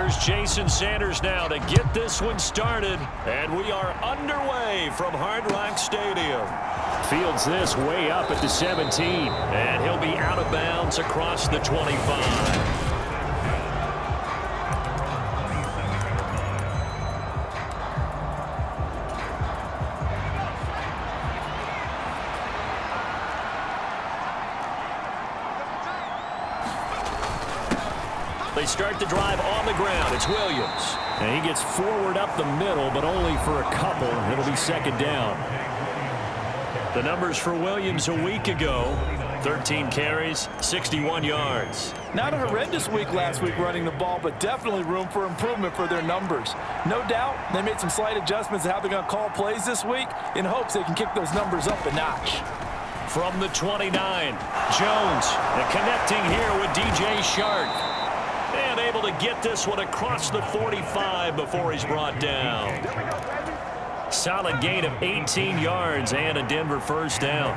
Here's Jason Sanders now to get this one started. And we are underway from Hard Rock Stadium. Fields this way up at the 17. And he'll be out of bounds across the 25. They start the drive on the ground. It's Williams. And he gets forward up the middle, but only for a couple. It'll be second down. The numbers for Williams a week ago: 13 carries, 61 yards. Not a horrendous week last week running the ball, but definitely room for improvement for their numbers. No doubt they made some slight adjustments to how they're going to call plays this week in hopes they can kick those numbers up a notch. From the 29, Jones connecting here with DJ Shark. And able to get this one across the 45 before he's brought down. Solid gain of 18 yards and a Denver first down.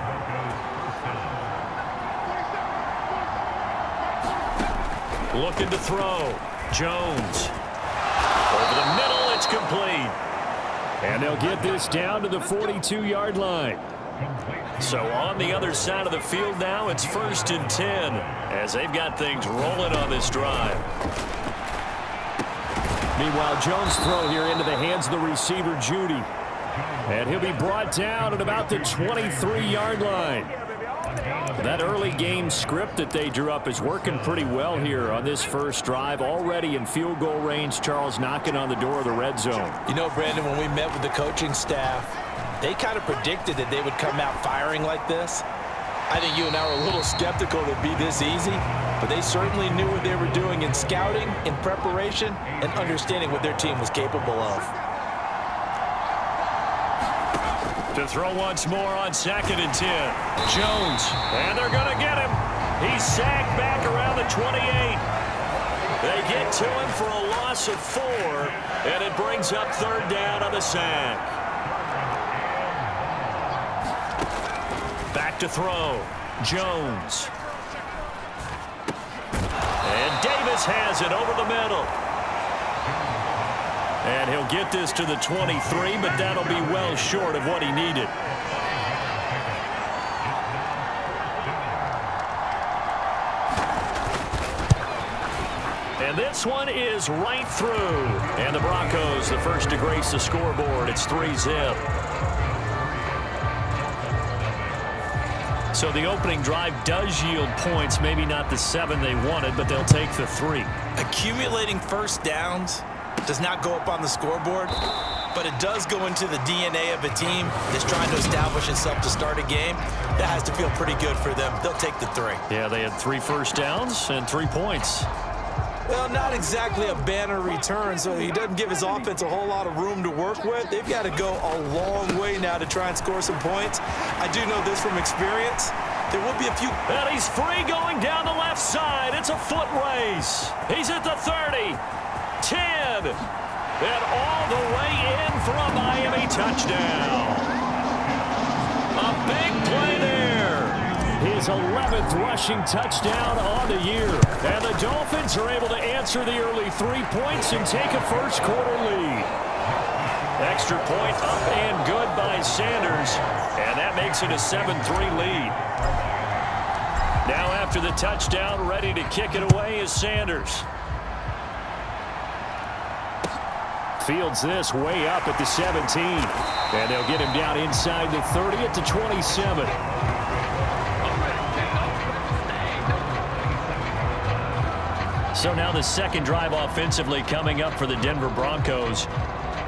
Looking to throw. Jones. Over the middle, it's complete. And they'll get this down to the 42-yard line. So on the other side of the field now, it's 1st and 10 as they've got things rolling on this drive. Meanwhile, Jones' throw here into the hands of the receiver, Judy. And he'll be brought down at about the 23-yard line. That early game script that they drew up is working pretty well here on this first drive. Already in field goal range, Charles knocking on the door of the red zone. You know, Brandon, when we met with the coaching staff, they kind of predicted that they would come out firing like this. I think you and I were a little skeptical that it'd be this easy, but they certainly knew what they were doing in scouting, in preparation, and understanding what their team was capable of. To throw once more on 2nd and 10. Jones, and they're going to get him. He's sacked back around the 28. They get to him for a loss of 4, and it brings up 3rd down on the sack. Back to throw. Jones. And Davis has it over the middle. And he'll get this to the 23, but that'll be well short of what he needed. And this one is right through. And the Broncos, the first to grace the scoreboard. It's 3-zip. So the opening drive does yield points, maybe not the 7 they wanted, but they'll take the 3. Accumulating first downs does not go up on the scoreboard, but it does go into the DNA of a team that's trying to establish itself to start a game. That has to feel pretty good for them. They'll take the 3. Yeah, they had 3 first downs and 3 points. Well, not exactly a banner return, so he doesn't give his offense a whole lot of room to work with. They've got to go a long way now to try and score some points. I do know this from experience. There will be a few. And he's free going down the left side. It's a foot race. He's at the 30, 10, and all the way in for a Miami touchdown. A big play there. His 11th rushing touchdown on the year. And the Dolphins are able to answer the early 3 points and take a first-quarter lead. Extra point up and good by Sanders. And that makes it a 7-3 lead. Now after the touchdown, ready to kick it away is Sanders. Fields this way up at the 17. And they'll get him down inside the 30 at the 27. So now the second drive offensively coming up for the Denver Broncos.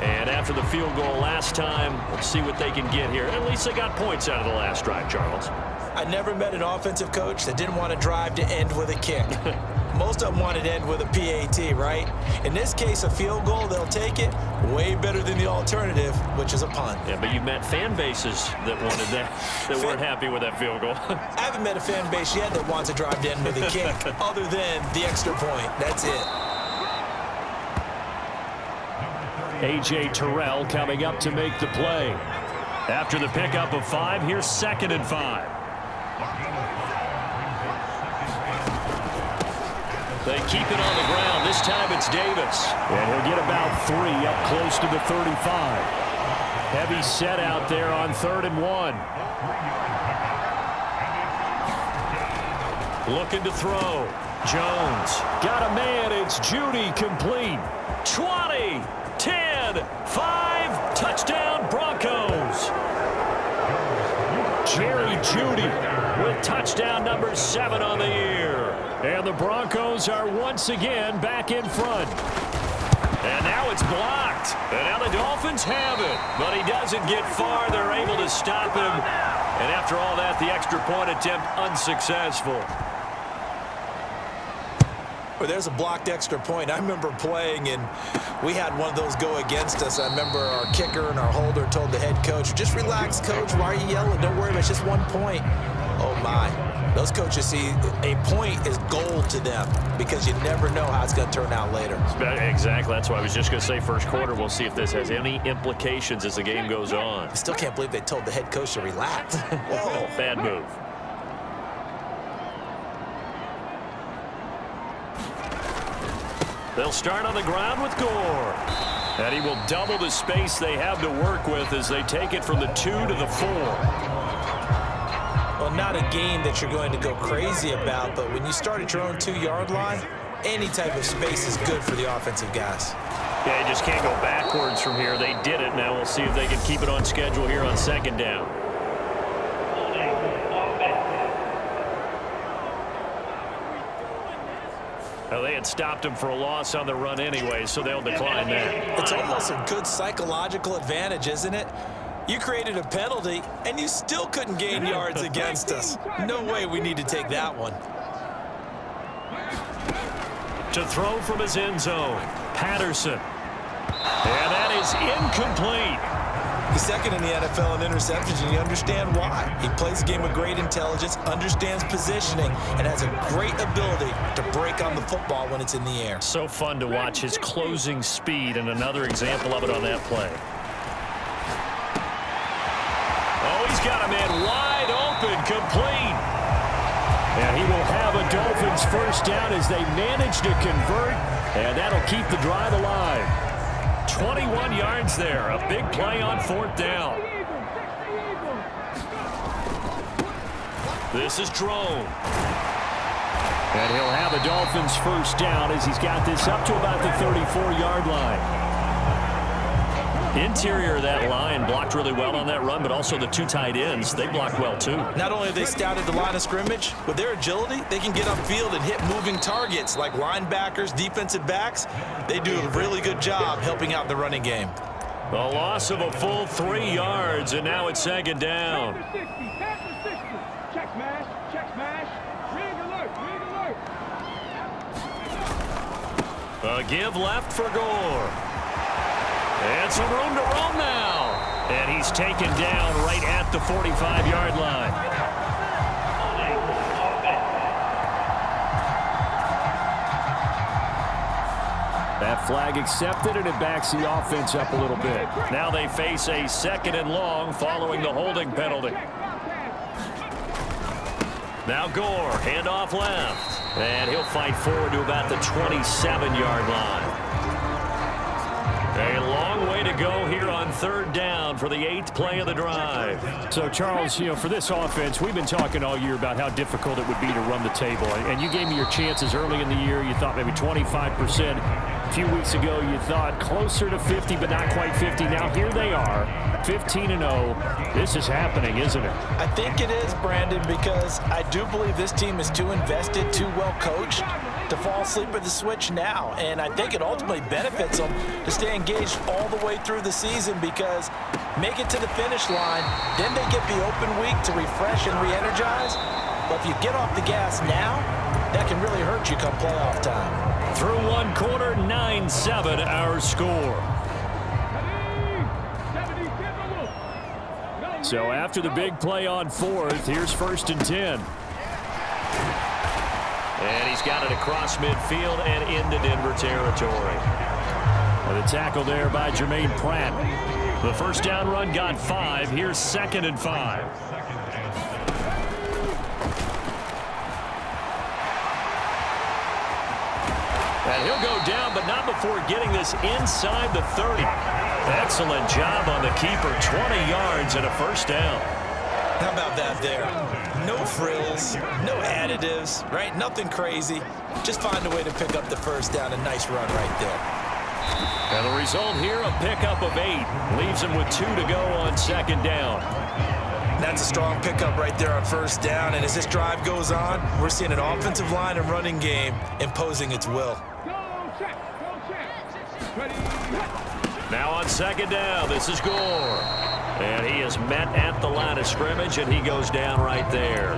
And after the field goal last time, let's see what they can get here. At least they got points out of the last drive, Charles. I never met an offensive coach that didn't want to drive to end with a kick. Most of them wanted to end with a PAT, right? In this case, a field goal, they'll take it. Way better than the alternative, which is a punt. Yeah, but you've met fan bases that wanted that, that weren't happy with that field goal. I haven't met a fan base yet that wants to drive to end with a kick, other than the extra point. That's it. A.J. Terrell coming up to make the play. After the pickup of 5, here's 2nd and 5. They keep it on the ground. This time it's Davis. And he'll get about 3 up close to the 35. Heavy set out there on 3rd and 1. Looking to throw. Jones got a man. It's Judy, complete. 20, 10, 5, touchdown Broncos. Jerry Judy with touchdown number 7 on the year. And the Broncos are once again back in front. And now it's blocked. And now the Dolphins have it. But he doesn't get far. They're able to stop him. And after all that, the extra point attempt unsuccessful. Well, there's a blocked extra point. I remember playing, and we had one of those go against us. I remember our kicker and our holder told the head coach, just relax, coach. Why are you yelling? Don't worry, it's just 1 point. Oh, my. Those coaches see a point is gold to them because you never know how it's going to turn out later. Exactly. That's why I was just going to say first quarter. We'll see if this has any implications as the game goes on. I still can't believe they told the head coach to relax. Whoa. Bad move. They'll start on the ground with Gore. And he will double the space they have to work with as they take it from the 2 to the 4. Well, not a game that you're going to go crazy about, but when you start at your own 2-yard line, any type of space is good for the offensive guys. Yeah, you just can't go backwards from here. They did it. Now we'll see if they can keep it on schedule here on 2nd down. Well, they had stopped him for a loss on the run anyway, so they'll decline that. It's almost a good psychological advantage, isn't it? You created a penalty, and you still couldn't gain yards against us. No way we need to take that one. To throw from his end zone, Patterson. And that is incomplete. He's second in the NFL in interceptions, and you understand why. He plays a game with great intelligence, understands positioning, and has a great ability to break on the football when it's in the air. So fun to watch his closing speed, and another example of it on that play. Oh, he's got a man wide open, complete. And he will have a Dolphins first down as they manage to convert, and that'll keep the drive alive. 21 yards there, a big play on 4th down. This is Drone. And he'll have a Dolphins first down as he's got this up to about the 34-yard line. Interior of that line blocked really well on that run, but also the 2 tight ends, they blocked well too. Not only have they scouted the line of scrimmage, with their agility, they can get upfield and hit moving targets like linebackers, defensive backs. They do a really good job helping out the running game. The loss of a full 3 yards, and now it's 2nd down. Check smash, rig alert. A give left for Gore. And some room to roam now. And he's taken down right at the 45-yard line. That flag accepted, and it backs the offense up a little bit. Now they face a 2nd and long following the holding penalty. Now Gore, handoff left. And he'll fight forward to about the 27-yard line. A long way to go here on 3rd down for the 8th play of the drive. So, Charles, you know, for this offense, we've been talking all year about how difficult it would be to run the table. And you gave me your chances early in the year. You thought maybe 25%. A few weeks ago, you thought closer to 50, but not quite 50. Now, here they are, 15-0. This is happening, isn't it? I think it is, Brandon, because I do believe this team is too invested, too well coached to fall asleep at the switch now. And I think it ultimately benefits them to stay engaged all the way through the season because make it to the finish line, then they get the open week to refresh and re-energize. But if you get off the gas now, that can really hurt you come playoff time. Through 1 quarter, 9-7 our score. So after the big play on 4th, here's 1st and 10. And he's got it across midfield and into Denver territory. And the tackle there by Jermaine Pratt. The first down run got 5. Here's 2nd and 5. He'll go down, but not before getting this inside the 30. Excellent job on the keeper. 20 yards and a first down. How about that there? No frills, no additives, right? Nothing crazy. Just find a way to pick up the first down. A nice run right there. And the result here, a pickup of 8. Leaves him with 2 to go on second down. That's a strong pickup right there on first down. And as this drive goes on, we're seeing an offensive line and running game imposing its will. Go check. Ready. Now on second down, this is Gore. And he is met at the line of scrimmage, and he goes down right there.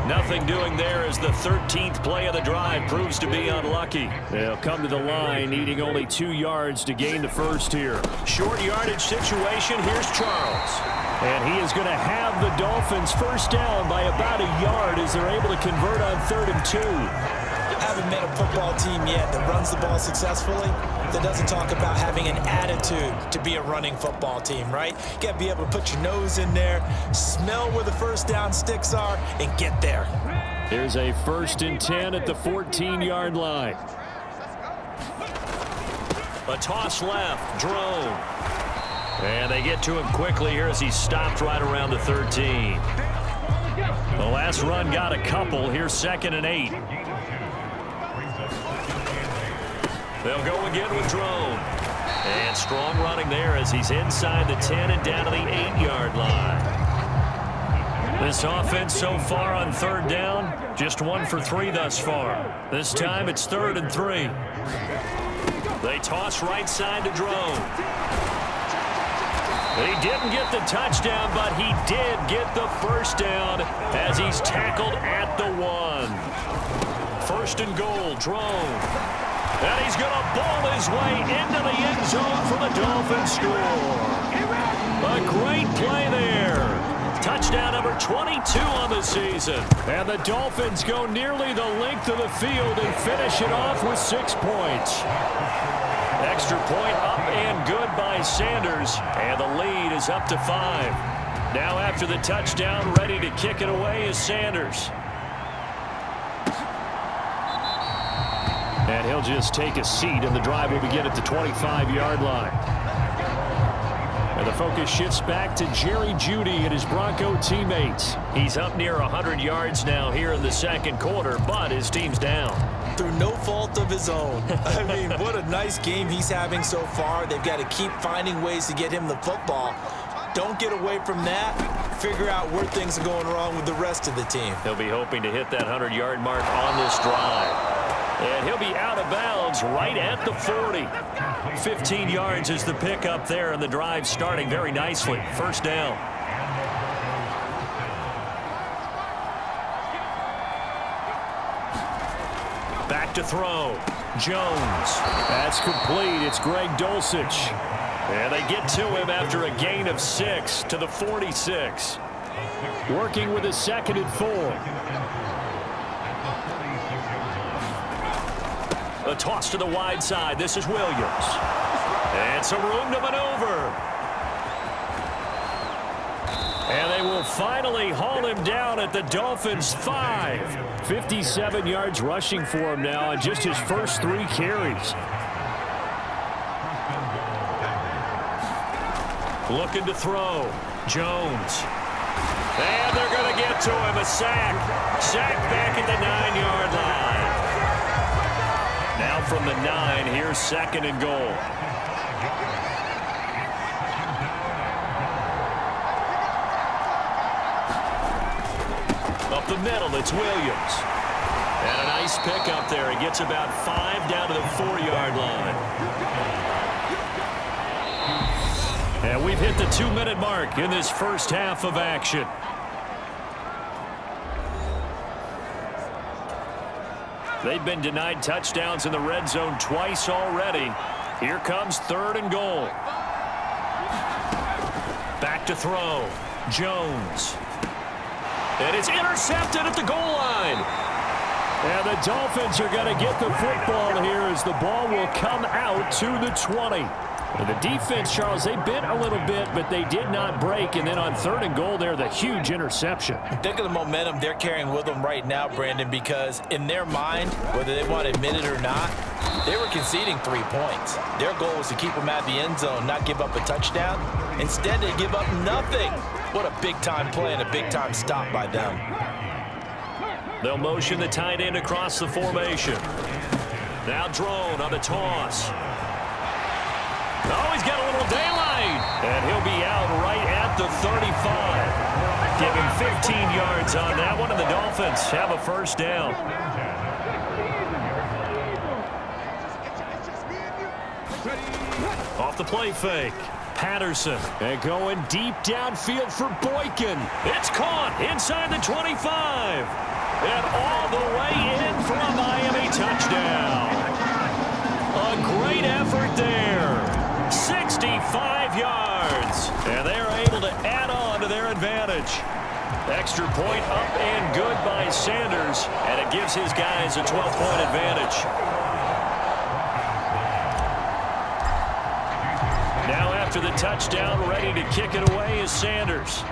Nothing doing there as the 13th play of the drive proves to be unlucky. They'll come to the line needing only 2 yards to gain the first here. Short yardage situation. Here's Charles. And he is going to have the Dolphins first down by about a yard as they're able to convert on 3rd and 2. Haven't met a football team yet that runs the ball successfully, that doesn't talk about having an attitude to be a running football team, right? You got to be able to put your nose in there, smell where the first down sticks are, and get there. Here's a 1st and 10 at the 14-yard line. A toss left, Drone. And they get to him quickly here as he stopped right around the 13. The last run got a couple. Here's 2nd and 8. They'll go again with Drone. And strong running there as he's inside the 10 and down to the 8-yard line. This offense so far on 3rd down, just 1 for 3 thus far. This time it's 3rd and 3. They toss right side to Drone. He didn't get the touchdown, but he did get the first down as he's tackled at the 1. 1st and goal, Drone. And he's going to ball his way into the end zone for the Dolphins score. A great play there. Touchdown number 22 on the season. And the Dolphins go nearly the length of the field and finish it off with 6 points. Extra point up and good by Sanders. And the lead is up to 5. Now after the touchdown, ready to kick it away is Sanders. And he'll just take a seat, and the drive will begin at the 25-yard line. And the focus shifts back to Jerry Jeudy and his Bronco teammates. He's up near 100 yards now here in the 2nd quarter, but his team's down. Through no fault of his own. I mean, what a nice game he's having so far. They've got to keep finding ways to get him the football. Don't get away from that. Figure out where things are going wrong with the rest of the team. He'll be hoping to hit that 100-yard mark on this drive. And he'll be out of bounds right at the 40. 15 yards is the pickup there, and the drive starting very nicely. First down. Back to throw. Jones. That's complete. It's Greg Dulcich. And they get to him after a gain of 6 to the 46. Working with a 2nd and 4. A toss to the wide side. This is Williams. And some room to maneuver. And they will finally haul him down at the Dolphins' 5. 57 yards rushing for him now on just his first 3 carries. Looking to throw. Jones. And they're going to get to him. A sack. Sack back at the 9-yard line. Now from the 9, here's 2nd and goal. Up the middle, it's Williams. And a nice pick up there. He gets about 5 down to the 4-yard line. And we've hit the 2-minute mark in this first half of action. They've been denied touchdowns in the red zone twice already. Here comes 3rd and goal. Back to throw. Jones. And it's intercepted at the goal line. And the Dolphins are going to get the football here as the ball will come out to the 20. The defense, Charles, they bit a little bit, but they did not break. And then on 3rd and goal there, the huge interception. Think of the momentum they're carrying with them right now, Brandon, because in their mind, whether they want to admit it or not, they were conceding 3 points. Their goal was to keep them at the end zone, not give up a touchdown. Instead, they give up nothing. What a big-time play and a big-time stop by them. They'll motion the tight end across the formation. Now Drone on the toss. Oh, he's got a little daylight. And he'll be out right at the 35. Give him 15 yards on that one, and the Dolphins have a first down. Off the play fake. Patterson. And going deep downfield for Boykin. It's caught inside the 25. And all the way in for a Miami touchdown. A great effort there. 65 yards. And they're able to add on to their advantage. Extra point up and good by Sanders. And it gives his guys a 12-point advantage. Now after the touchdown, ready to kick it away is Sanders.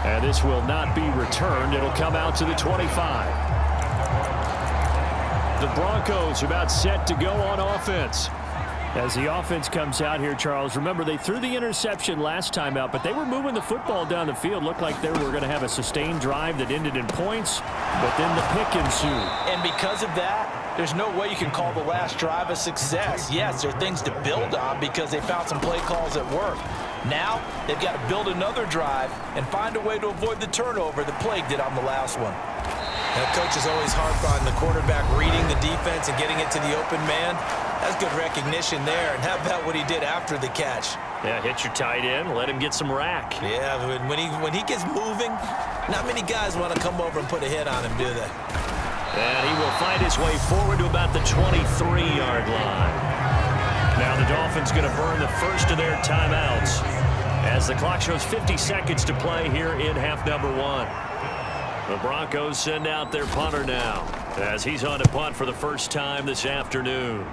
And this will not be returned. It'll come out to the 25. The Broncos are about set to go on offense. As the offense comes out here, Charles, remember they threw the interception last time out, but they were moving the football down the field. Looked like they were going to have a sustained drive that ended in points, but then the pick ensued. And because of that, there's no way you can call the last drive a success. Yes, there are things to build on because they found some play calls that work. Now, they've got to build another drive and find a way to avoid the turnover the Plague did on the last one. Now, coach is always harp on the quarterback reading the defense and getting it to the open man. That's good recognition there. And how about what he did after the catch? Yeah, hit your tight end, let him get some rack. Yeah, when he gets moving, not many guys want to come over and put a hit on him, do they? And he will find his way forward to about the 23-yard line. Now the Dolphins going to burn the first of their timeouts as the clock shows 50 seconds to play here in half number 1. The Broncos send out their punter now as he's on to punt for the first time this afternoon.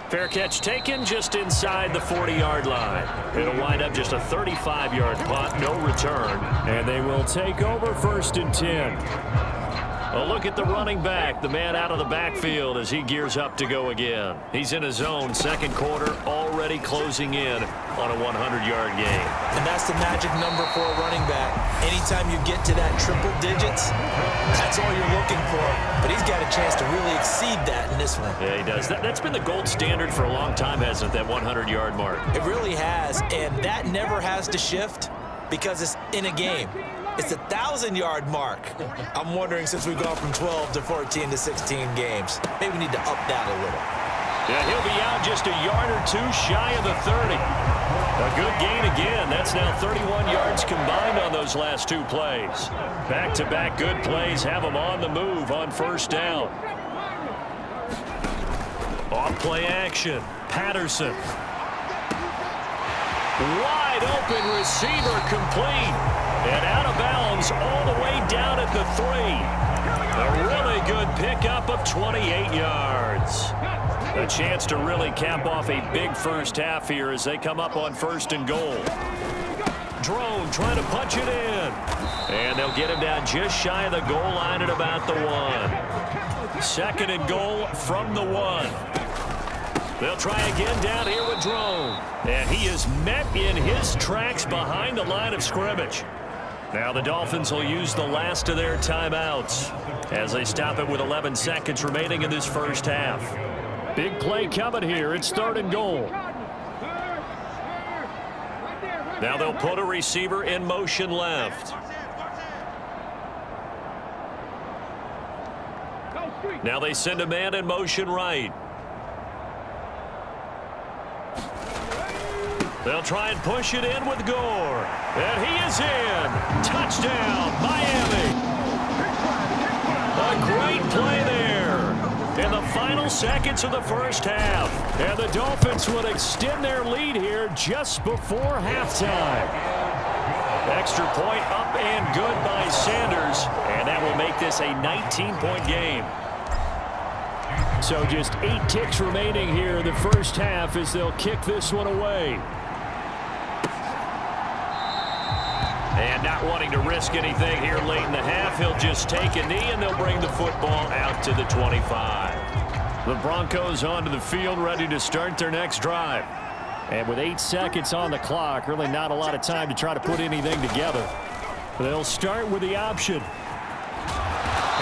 Fair catch taken just inside the 40-yard line. It'll wind up just a 35-yard punt, no return, and they will take over 1st and 10. A look at the running back, the man out of the backfield as he gears up to go again. He's in his zone, second quarter, already closing in on a 100-yard game. And that's the magic number for a running back. Anytime you get to that triple digits, that's all you're looking for. But he's got a chance to really exceed that in this one. Yeah, he does. That's been the gold standard for a long time, hasn't it, that 100-yard mark? It really has, and that never has to shift because it's in a game. It's a 1,000-yard mark. I'm wondering, since we've gone from 12 to 14 to 16 games, maybe we need to up that a little. Yeah, he'll be out just a yard or two shy of the 30. A good gain again. That's now 31 yards combined on those last two plays. Back-to-back good plays have them on the move on first down. Off play action. Patterson. Wide open receiver complete. And out of bounds all the way down at the 3. A really good pickup of 28 yards. A chance to really cap off a big first half here as they come up on 1st and goal. Drone trying to punch it in. And they'll get him down just shy of the goal line at about the 1. 2nd and goal from the 1. They'll try again down here with Drone. And he is met in his tracks behind the line of scrimmage. Now the Dolphins will use the last of their timeouts as they stop it with 11 seconds remaining in this first half. Big play coming here. It's 3rd and goal. Now they'll put a receiver in motion left. Now they send a man in motion right. They'll try and push it in with Gore. And he is in. Touchdown, Miami. A great play there in the final seconds of the first half. And the Dolphins would extend their lead here just before halftime. Extra point up and good by Sanders. And that will make this a 19-point game. So just 8 ticks remaining here in the first half as they'll kick this one away. And not wanting to risk anything here late in the half, he'll just take a knee and they'll bring the football out to the 25. The Broncos onto the field ready to start their next drive. And with 8 seconds on the clock, really not a lot of time to try to put anything together. They'll start with the option.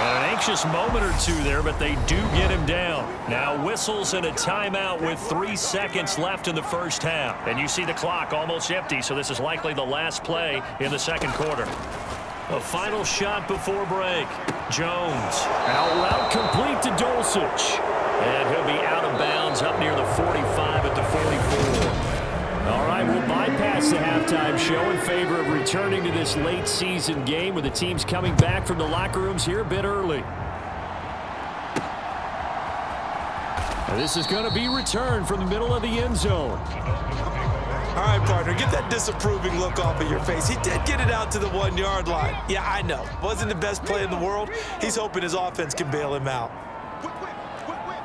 And an anxious moment or two there, but they do get him down. Now whistles and a timeout with 3 seconds left in the first half. And you see the clock almost empty, so this is likely the last play in the second quarter. A final shot before break. Jones. Out route complete to Dulcich. And he'll be out of bounds up near the 45 at the 44. All right, we'll bypass the halftime show in favor of returning to this late season game with the teams coming back from the locker rooms here a bit early. And this is going to be returned from the middle of the end zone. All right, partner, get that disapproving look off of your face. He did get it out to the 1-yard line. Yeah, I know. Wasn't the best play in the world. He's hoping his offense can bail him out.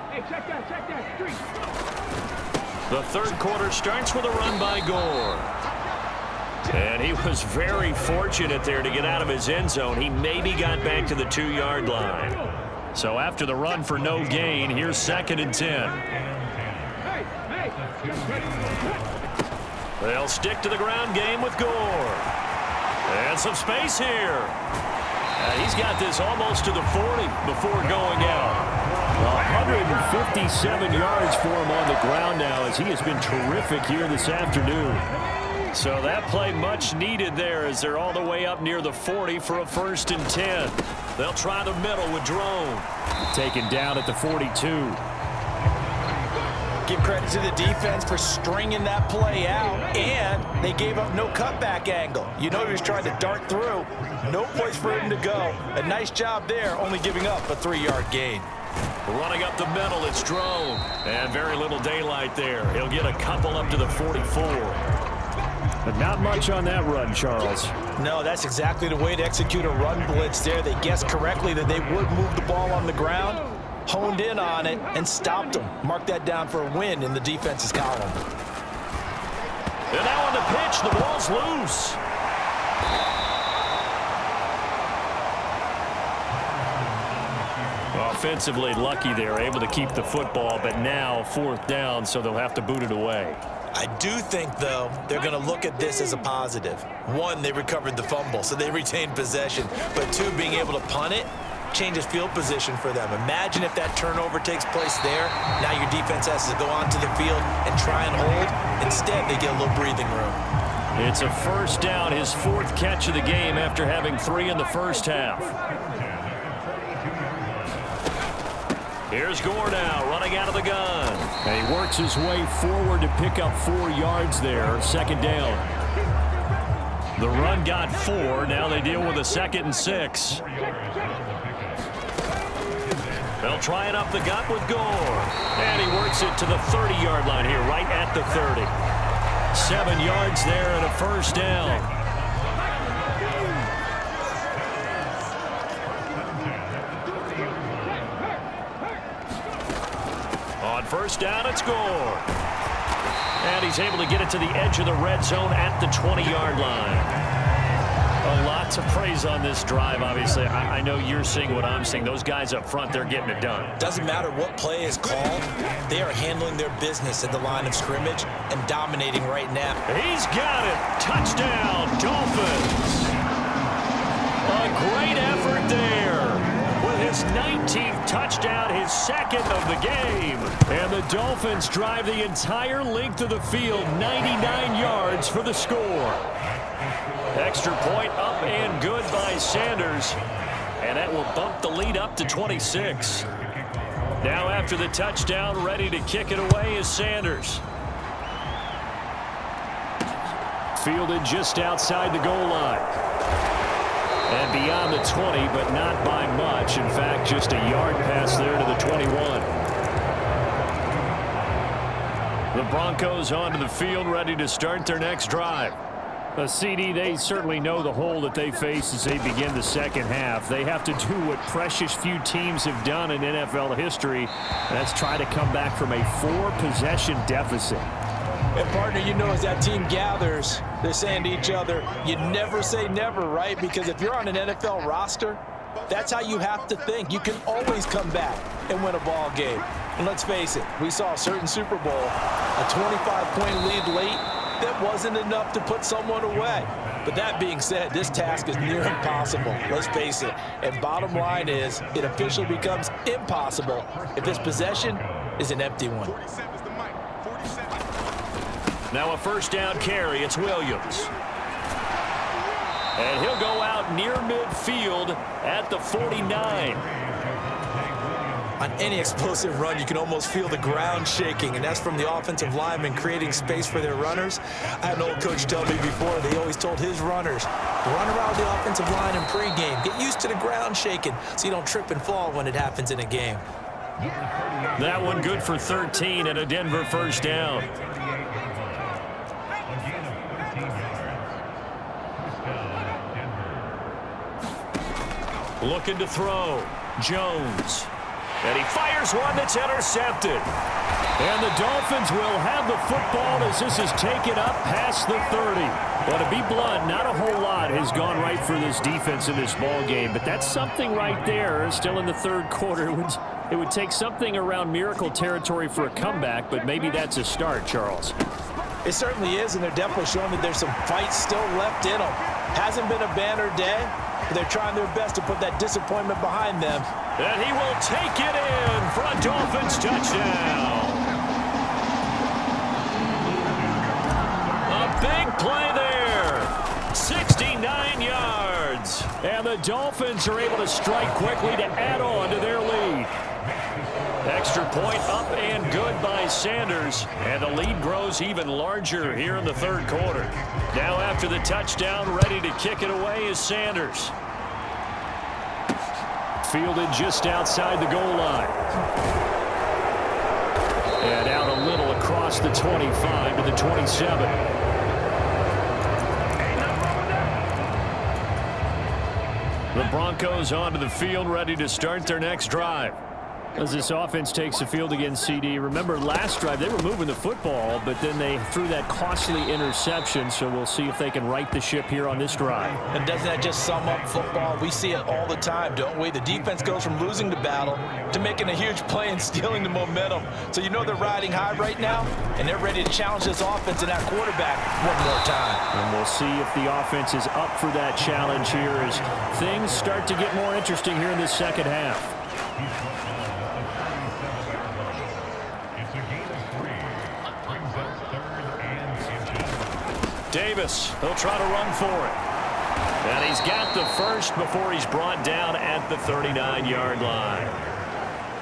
Hey, check that street. The third quarter starts with a run by Gore. And he was very fortunate there to get out of his end zone. He maybe got back to the 2-yard line. So after the run for no gain, here's 2nd and 10. They'll stick to the ground game with Gore. And some space here. He's got this almost to the 40 before going out. 157 yards for him on the ground now as he has been terrific here this afternoon. So that play much needed there as they're all the way up near the 40 for a 1st and 10. They'll try the middle with Drone. Taken down at the 42. Give credit to the defense for stringing that play out, and they gave up no cutback angle. You know he was trying to dart through. No place for him to go. A nice job there, only giving up a 3-yard gain. Running up the middle, it's Drone. And very little daylight there. He'll get a couple up to the 44. But not much on that run, Charles. No, that's exactly the way to execute a run blitz there. They guessed correctly that they would move the ball on the ground, honed in on it, and stopped them. Mark that down for a win in the defense's column. And now on the pitch, the ball's loose. Offensively lucky there, able to keep the football, but now 4th down, so they'll have to boot it away. I do think, though, they're going to look at this as a positive. 1, they recovered the fumble, so they retained possession. But 2, being able to punt it changes field position for them. Imagine if that turnover takes place there. Now your defense has to go onto the field and try and hold. Instead, they get a little breathing room. It's a 1st down, his 4th catch of the game after having 3 in the first half. Here's Gore now, running out of the gun. And he works his way forward to pick up 4 yards there. 2nd down. The run got 4. Now they deal with a 2nd and 6. They'll try it up the gut with Gore. And he works it to the 30-yard line here, right at the 30. 7 yards there and a 1st down. On 1st down, it's Gore. And he's able to get it to the edge of the red zone at the 20-yard line. A lot to praise on this drive, obviously. I know you're seeing what I'm seeing. Those guys up front, they're getting it done. Doesn't matter what play is called. They are handling their business at the line of scrimmage and dominating right now. He's got it. Touchdown, Dolphins. A great effort there. With his 19th touchdown, his 2nd of the game. And the Dolphins drive the entire length of the field, 99 yards for the score. Extra point up and good by Sanders. And that will bump the lead up to 26. Now after the touchdown, ready to kick it away is Sanders. Fielded just outside the goal line. And beyond the 20, but not by much. In fact, just a yard pass there to the 21. The Broncos onto the field, ready to start their next drive. CD, they certainly know the hole that they face as they begin the second half. They have to do what precious few teams have done in NFL history. That's try to come back from a 4-possession deficit. And, partner, you know, as that team gathers, they're saying to each other, you never say never, right? Because if you're on an NFL roster, that's how you have to think. You can always come back and win a ball game. And let's face it, we saw a certain Super Bowl, a 25-point lead late, that wasn't enough to put someone away. But that being said, this task is near impossible. Let's face it. And bottom line is, it officially becomes impossible if this possession is an empty one. Now a first down carry. It's Williams. And he'll go out near midfield at the 49. On any explosive run, you can almost feel the ground shaking, and that's from the offensive linemen creating space for their runners. I had an old coach tell me before, they always told his runners, run around the offensive line in pregame. Get used to the ground shaking so you don't trip and fall when it happens in a game. That one good for 13 and a Denver first down. Looking to throw. Jones. And he fires one that's intercepted. And the Dolphins will have the football as this is taken up past the 30. Well, to be blunt, not a whole lot has gone right for this defense in this ball game, but that's something right there. Still in the third quarter. It would take something around miracle territory for a comeback, but maybe that's a start, Charles. It certainly is, and they're definitely showing that there's some fight still left in them. Hasn't been a banner day, but they're trying their best to put that disappointment behind them. And he will take it in for a Dolphins touchdown. A big play there. 69 yards. And the Dolphins are able to strike quickly to add on to their lead. Extra point up and good by Sanders. And the lead grows even larger here in the third quarter. Now after the touchdown, ready to kick it away is Sanders. Fielded just outside the goal line. And out a little across the 25 to the 27. The Broncos onto the field, ready to start their next drive. As this offense takes the field against CD. Remember, last drive, they were moving the football, but then they threw that costly interception, so we'll see if they can right the ship here on this drive. And doesn't that just sum up football? We see it all the time, don't we? The defense goes from losing the battle to making a huge play and stealing the momentum. So you know they're riding high right now, and they're ready to challenge this offense and that quarterback one more time. And we'll see if the offense is up for that challenge here as things start to get more interesting here in the second half. Davis, he'll try to run for it. And he's got the first before he's brought down at the 39-yard line.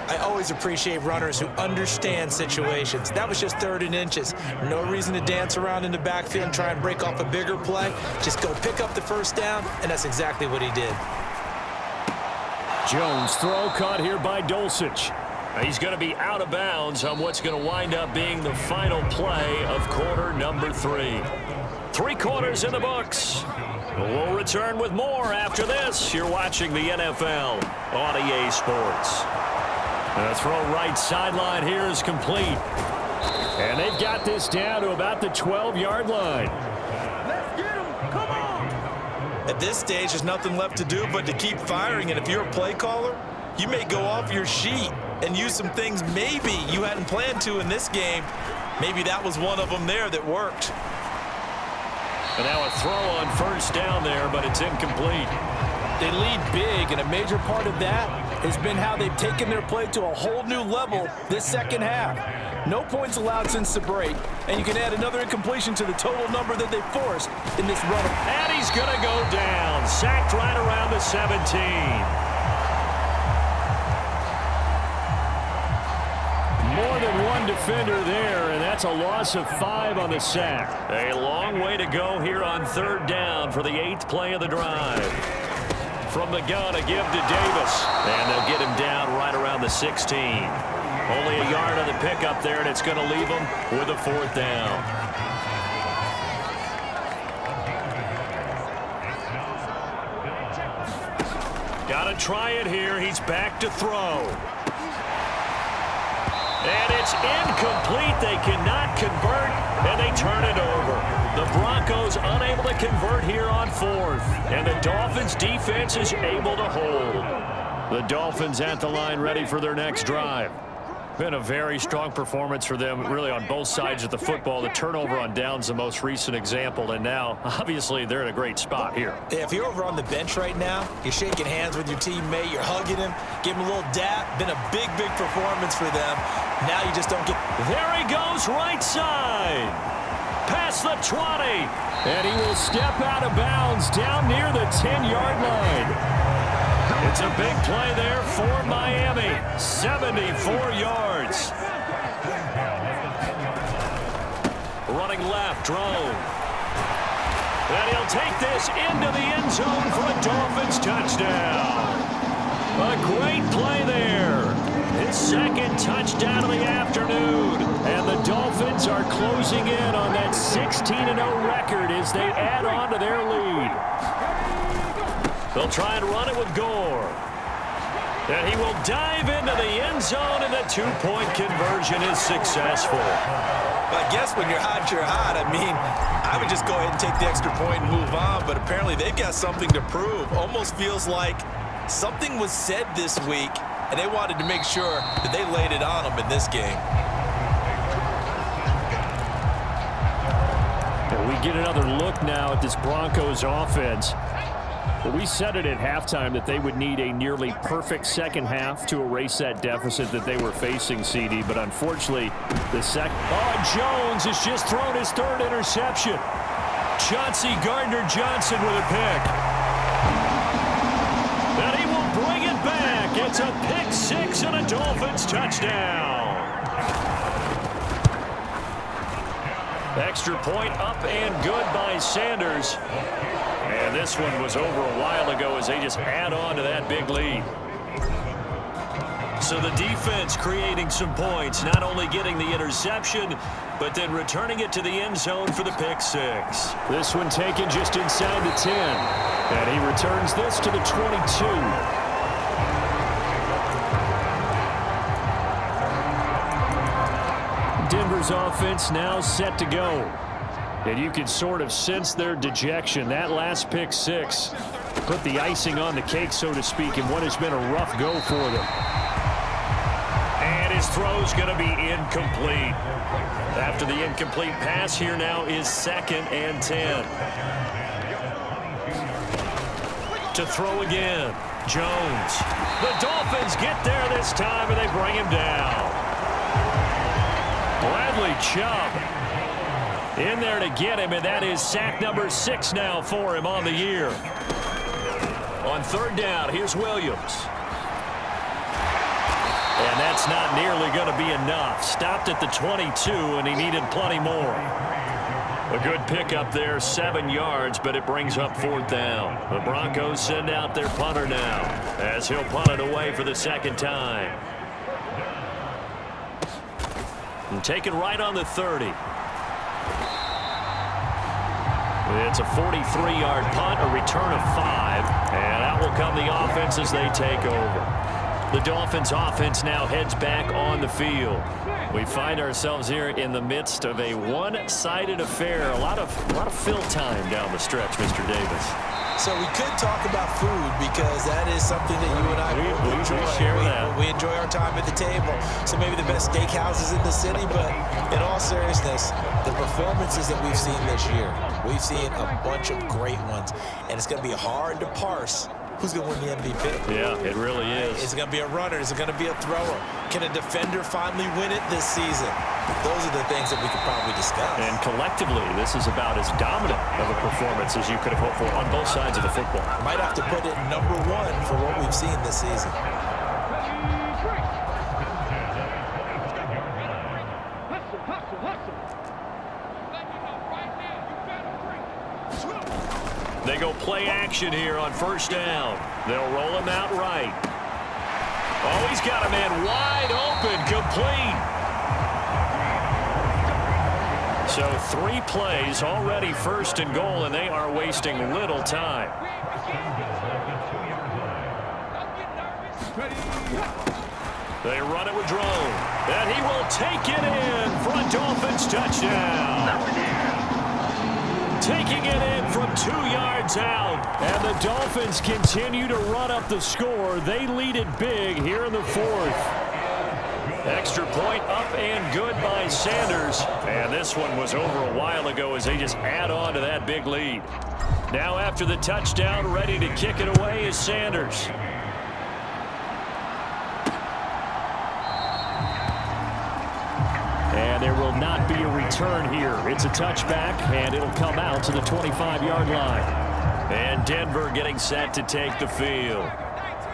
I always appreciate runners who understand situations. That was just 3rd and inches. No reason to dance around in the backfield and try and break off a bigger play. Just go pick up the first down, and that's exactly what he did. Jones, throw caught here by Dulcich. He's going to be out of bounds on what's going to wind up being the final play of quarter number 3. 3 quarters in the books. We'll return with more after this. You're watching the NFL on EA Sports. The throw right sideline here is complete. And they've got this down to about the 12-yard line. Let's get him. Come on. At this stage, there's nothing left to do but to keep firing. And if you're a play caller, you may go off your sheet and use some things maybe you hadn't planned to in this game. Maybe that was one of them there that worked. And now a throw on first down there, but it's incomplete. They lead big, and a major part of that has been how they've taken their play to a whole new level this second half. No points allowed since the break, and you can add another incompletion to the total number that they forced in this run. And he's going to go down. Sacked right around the 17. More than one defender there, and that's a loss of 5 on the sack. A long way to go here on 3rd down for the 8th play of the drive. From the gun, a give to Davis. And they'll get him down right around the 16. Only a yard on the pickup there, and it's going to leave him with a 4th down. Got to try it here. He's back to throw. And it's incomplete. They cannot convert, and they turn it over. The Broncos unable to convert here on fourth, and the Dolphins defense is able to hold. The Dolphins at the line ready for their next drive. Been a very strong performance for them, really, on both sides of the football. The turnover on downs, the most recent example, and now, obviously, they're in a great spot here. Yeah, if you're over on the bench right now, you're shaking hands with your teammate, you're hugging him, give him a little dap. Been a big, big performance for them. Now you just don't get... There he goes, right side. Past the 20. And he will step out of bounds down near the 10-yard line. It's a big play there for Miami. 74 yards. Running left, drone. And he'll take this into the end zone for a Dolphins touchdown. A great play there. His second touchdown of the afternoon. And the Dolphins are closing in on that 16-0 record as they add on to their lead. They'll try and run it with Gore. And he will dive into the end zone, and the two-point conversion is successful. I guess when you're hot, you're hot. I mean, I would just go ahead and take the extra point and move on, but apparently they've got something to prove. Almost feels like something was said this week, and they wanted to make sure that they laid it on them in this game. And we get another look now at this Broncos offense. Well, we said it at halftime that they would need a nearly perfect second half to erase that deficit that they were facing, CD. But unfortunately, Jones has just thrown his third interception. Chauncey Gardner-Johnson with a pick. And he will bring it back. It's a pick six and a Dolphins touchdown. Extra point up and good by Sanders. And this one was over a while ago as they just add on to that big lead. So the defense creating some points, not only getting the interception, but then returning it to the end zone for the pick six. This one taken just inside the 10. And he returns this to the 22. Denver's offense now set to go. And you can sort of sense their dejection. That last pick six put the icing on the cake, so to speak, in what has been a rough go for them. And his throw's going to be incomplete. After the incomplete pass, here now is 2nd and 10. To throw again, Jones. The Dolphins get there this time, and they bring him down. Bradley Chubb in there to get him, and that is sack number 6 now for him on the year. On third down, here's Williams. And that's not nearly going to be enough. Stopped at the 22, and he needed plenty more. A good pickup there, 7 yards, but it brings up 4th down. The Broncos send out their punter now, as he'll punt it away for the second time. And taken right on the 30. It's a 43-yard punt, a return of 5, and out will come the offense as they take over. The Dolphins offense now heads back on the field. We find ourselves here in the midst of a one-sided affair. A lot of fill time down the stretch, Mr. Davis. So we could talk about food because that is something that you and I enjoy. We share that. We enjoy our time at the table. So maybe the best steakhouses in the city, but in all seriousness, the performances that we've seen this year, we've seen a bunch of great ones, and it's going to be hard to parse who's going to win the MVP. Yeah, it really is. Is it going to be a runner? Is it going to be a thrower? Can a defender finally win it this season? Those are the things that we could probably discuss. And collectively, this is about as dominant of a performance as you could have hoped for on both sides of the football. Might have to put it number 1 for what we've seen this season. They go play action here on first down. They'll roll him out right. Oh, he's got a man wide open, complete. So 3 plays already, 1st and goal, and they are wasting little time. They run it with Drone, and he will take it in for a Dolphins touchdown. Taking it in from 2 yards out, and the Dolphins continue to run up the score. They lead it big here in the fourth. Extra point up and good by Sanders, and this one was over a while ago as they just add on to that big lead. Now after the touchdown, ready to kick it away is Sanders. And there will not be a return here. It's a touchback, and it'll come out to the 25-yard line. And Denver getting set to take the field.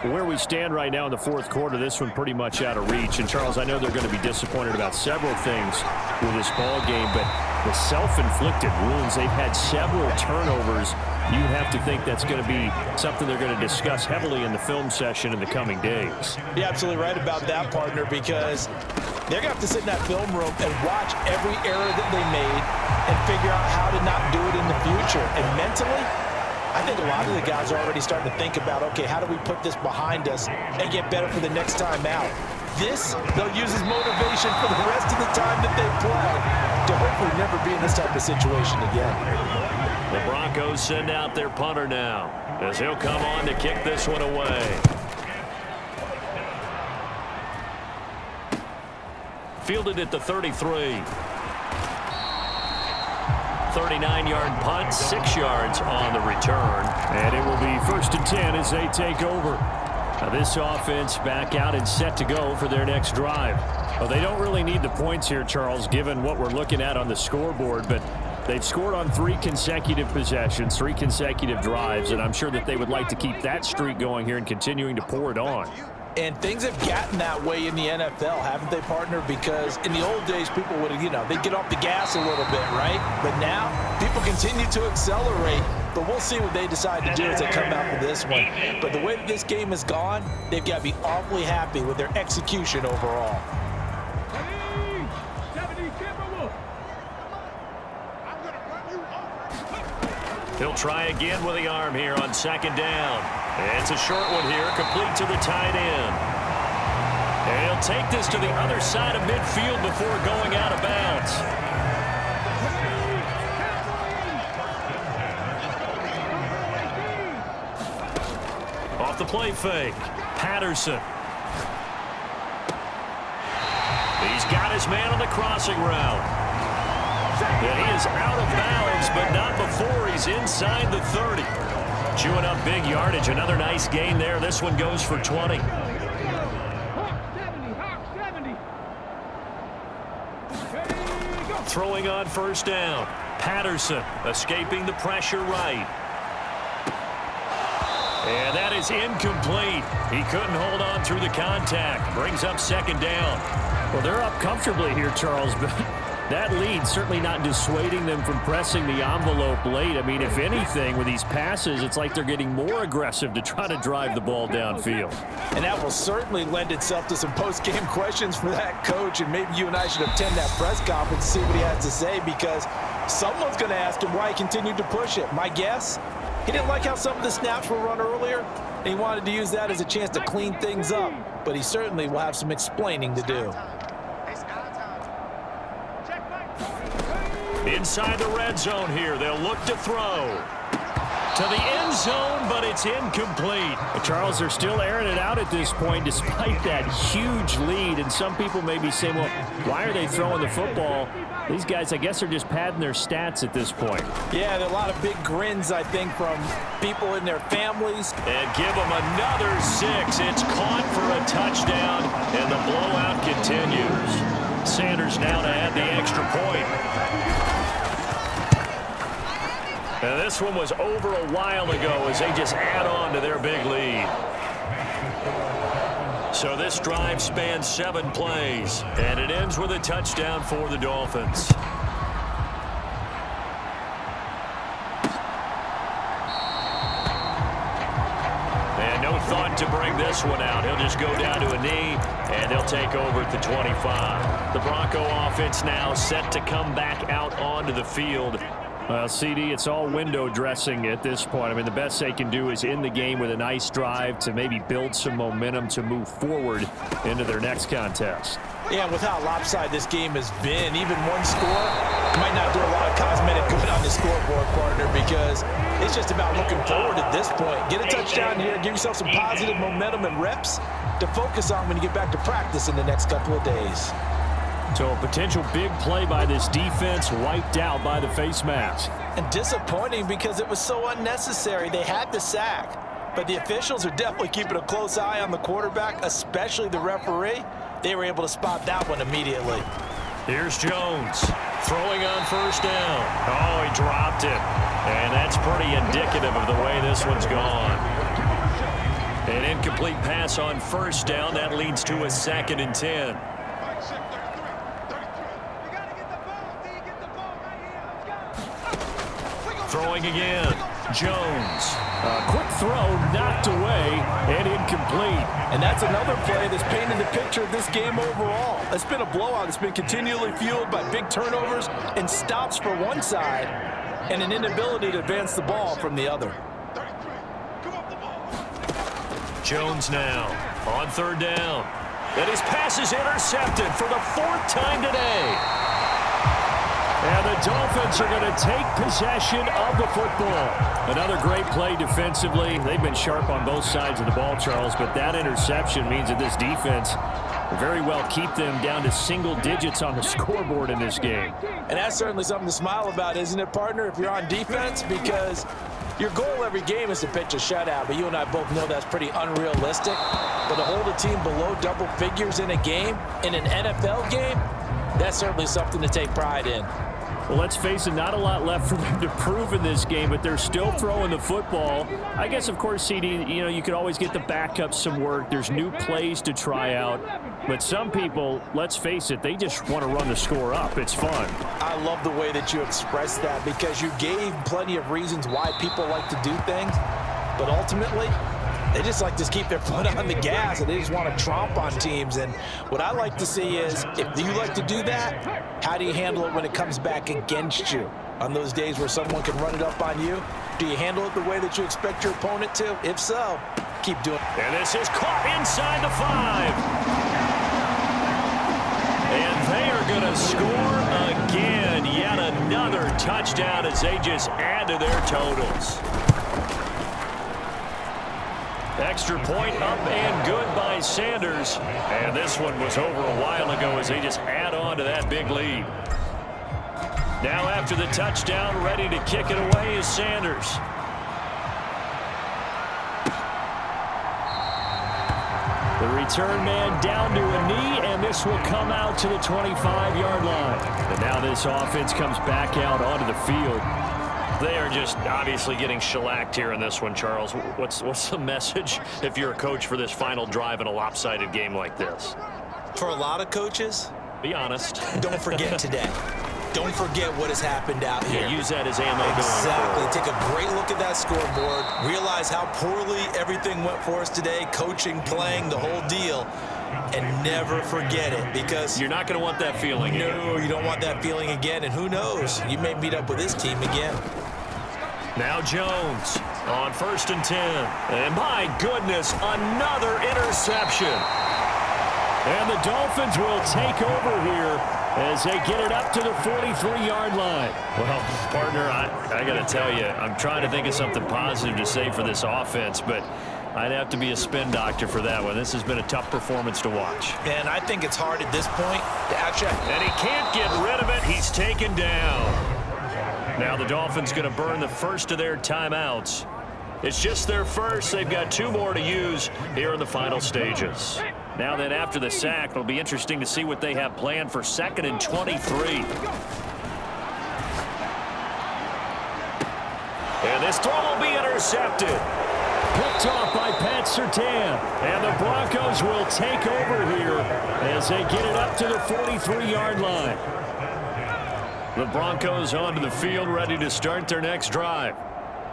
Where we stand right now in the fourth quarter, this one pretty much out of reach. And, Charles, I know they're going to be disappointed about several things with this ball game, but the self-inflicted wounds, they've had several turnovers. You have to think that's going to be something they're going to discuss heavily in the film session in the coming days. You're absolutely right about that, partner, because they're going to have to sit in that film room and watch every error that they made and figure out how to not do it in the future. And mentally, I think a lot of the guys are already starting to think about, okay, how do we put this behind us and get better for the next time out? This, they'll use as motivation for the rest of the time that they play to hopefully never be in this type of situation again. The Broncos send out their punter now as he'll come on to kick this one away. Fielded at the 33. 39-yard punt, 6 yards on the return. And it will be 1st and 10 as they take over. Now this offense back out and set to go for their next drive. Well, they don't really need the points here, Charles, given what we're looking at on the scoreboard, but they've scored on 3 consecutive possessions, 3 consecutive drives, and I'm sure that they would like to keep that streak going here and continuing to pour it on. And things have gotten that way in the NFL, haven't they, partner? Because in the old days, people would, they'd get off the gas a little bit, right? But now, people continue to accelerate. But we'll see what they decide to do as they come out for this one. But the way that this game has gone, they've got to be awfully happy with their execution overall. He'll try again with the arm here on 2nd down. It's a short one here, complete to the tight end. And he'll take this to the other side of midfield before going out of bounds. Off the play fake, Patterson. He's got his man on the crossing route. And he is out of bounds, but not before he's inside the 30. Chewing up big yardage. Another nice gain there. This one goes for 20. Throwing on 1st down. Patterson escaping the pressure right. And that is incomplete. He couldn't hold on through the contact. Brings up 2nd down. Well, they're up comfortably here, Charles, but that lead certainly not dissuading them from pressing the envelope late. I mean, if anything, with these passes, it's like they're getting more aggressive to try to drive the ball downfield. And that will certainly lend itself to some post-game questions for that coach, and maybe you and I should attend that press conference and see what he has to say, because someone's going to ask him why he continued to push it. My guess, he didn't like how some of the snaps were run earlier, and he wanted to use that as a chance to clean things up, but he certainly will have some explaining to do. Inside the red zone here, they'll look to throw. To the end zone, but it's incomplete. Charles, they're still airing it out at this point despite that huge lead. And some people may be saying, well, why are they throwing the football? These guys, I guess, are just padding their stats at this point. Yeah, there are a lot of big grins, I think, from people in their families. And give them another 6. It's caught for a touchdown, and the blowout continues. Sanders now to add the extra point. And this one was over a while ago as they just add on to their big lead. So this drive spans 7 plays, and it ends with a touchdown for the Dolphins. And no thought to bring this one out. He'll just go down to a knee, and they'll take over at the 25. The Bronco offense now set to come back out onto the field. Well, CD, it's all window dressing at this point. I mean, the best they can do is end the game with a nice drive to maybe build some momentum to move forward into their next contest. Yeah, with how lopsided this game has been, even one score might not do a lot of cosmetic good on the scoreboard, partner, because it's just about looking forward at this point. Get a touchdown here, give yourself some positive momentum and reps to focus on when you get back to practice in the next couple of days. So a potential big play by this defense wiped out by the face mask. And disappointing because it was so unnecessary. They had the sack, but the officials are definitely keeping a close eye on the quarterback, especially the referee. They were able to spot that one immediately. Here's Jones throwing on first down. Oh, he dropped it. And that's pretty indicative of the way this one's gone. An incomplete pass on first down. That leads to a 2nd and 10. Throwing again. Jones. A quick throw knocked away and incomplete. And that's another play that's painted the picture of this game overall. It's been a blowout. It's been continually fueled by big turnovers and stops for one side and an inability to advance the ball from the other. Jones now on 3rd down. And his pass is intercepted for the 4th time today. And the Dolphins are going to take possession of the football. Another great play defensively. They've been sharp on both sides of the ball, Charles, but that interception means that this defense will very well keep them down to single digits on the scoreboard in this game. And that's certainly something to smile about, isn't it, partner, if you're on defense? Because your goal every game is to pitch a shutout, but you and I both know that's pretty unrealistic. But to hold a team below double figures in a game, in an NFL game, that's certainly something to take pride in. Well, let's face it, not a lot left for them to prove in this game, but they're still throwing the football. I guess, of course, CD, you know, you could always get the backups some work. There's new plays to try out. But some people, let's face it, they just want to run the score up. It's fun. I love the way that you expressed that because you gave plenty of reasons why people like to do things. But ultimately, they just like to keep their foot on the gas, and they just want to tromp on teams. And what I like to see is, if you like to do that, how do you handle it when it comes back against you? On those days where someone can run it up on you, do you handle it the way that you expect your opponent to? If so, keep doing it. And this is caught inside the 5. And they are going to score again. Yet another touchdown as they just add to their totals. Extra point up and good by Sanders. And this one was over a while ago as they just add on to that big lead. Now after the touchdown, ready to kick it away is Sanders. The return man down to a knee, and this will come out to the 25-yard line. And now this offense comes back out onto the field. They are just obviously getting shellacked here in this one, Charles. What's the message if you're a coach for this final drive in a lopsided game like this? For a lot of coaches, be honest. Don't forget today. Don't forget what has happened out here. Yeah, use that as ammo Exactly. going forward. Take a great look at that scoreboard. Realize how poorly everything went for us today. Coaching, playing, the whole deal. And never forget it, because you're not going to want that feeling again. No, you don't want that feeling again. And who knows? You may meet up with this team again. Now Jones on 1st and 10. And my goodness, another interception. And the Dolphins will take over here as they get it up to the 43-yard line. Well, partner, I got to tell you, I'm trying to think of something positive to say for this offense, but I'd have to be a spin doctor for that one. This has been a tough performance to watch. And I think it's hard at this point to outcheck. And he can't get rid of it. He's taken down. Now the Dolphins going to burn the first of their timeouts. It's just their first. They've got 2 more to use here in the final stages. Now then, after the sack, it'll be interesting to see what they have planned for 2nd and 23. And this throw will be intercepted. Picked off by Pat Surtain. And the Broncos will take over here as they get it up to the 43-yard line. The Broncos onto the field, ready to start their next drive.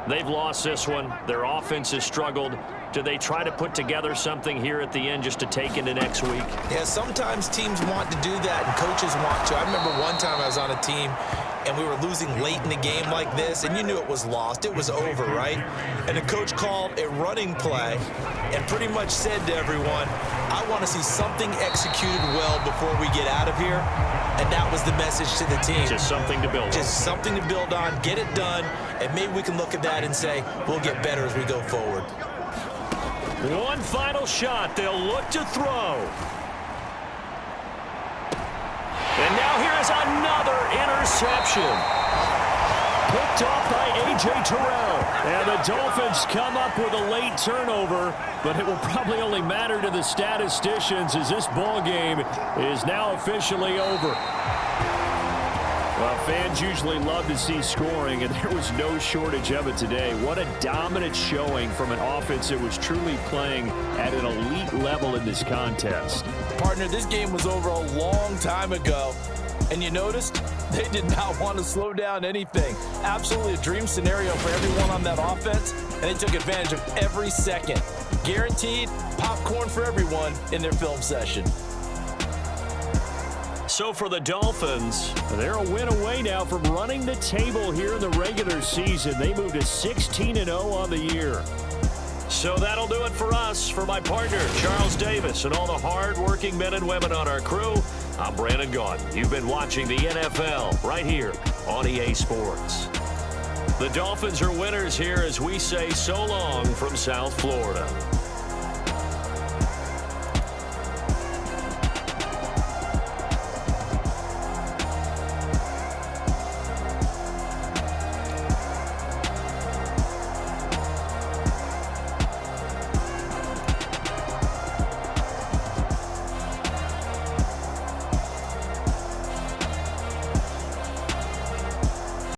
They've lost this one. Their offense has struggled. Do they try to put together something here at the end just to take into next week? Yeah, sometimes teams want to do that and coaches want to. I remember one time I was on a team and we were losing late in the game like this, and you knew it was lost. It was over, right? And the coach called a running play and pretty much said to everyone, I want to see something executed well before we get out of here. And that was the message to the team. Just something to build on. Just something to build on, get it done, and maybe we can look at that and say, we'll get better as we go forward. One final shot. They'll look to throw. And now here is another interception. Picked off by A.J. Terrell. And the Dolphins come up with a late turnover, but it will probably only matter to the statisticians as this ball game is now officially over. Well, fans usually love to see scoring, and there was no shortage of it today. What a dominant showing from an offense that was truly playing at an elite level in this contest. Partner, this game was over a long time ago, and you noticed they did not want to slow down anything. Absolutely a dream scenario for everyone on that offense, and they took advantage of every second. Guaranteed popcorn for everyone in their film session. So for the Dolphins, they're a win away now from running the table here in the regular season. They moved to 16-0 on the year. So that'll do it for us. For my partner, Charles Davis, and all the hard-working men and women on our crew, I'm Brandon Gaudin. You've been watching the NFL right here on EA Sports. The Dolphins are winners here as we say so long from South Florida.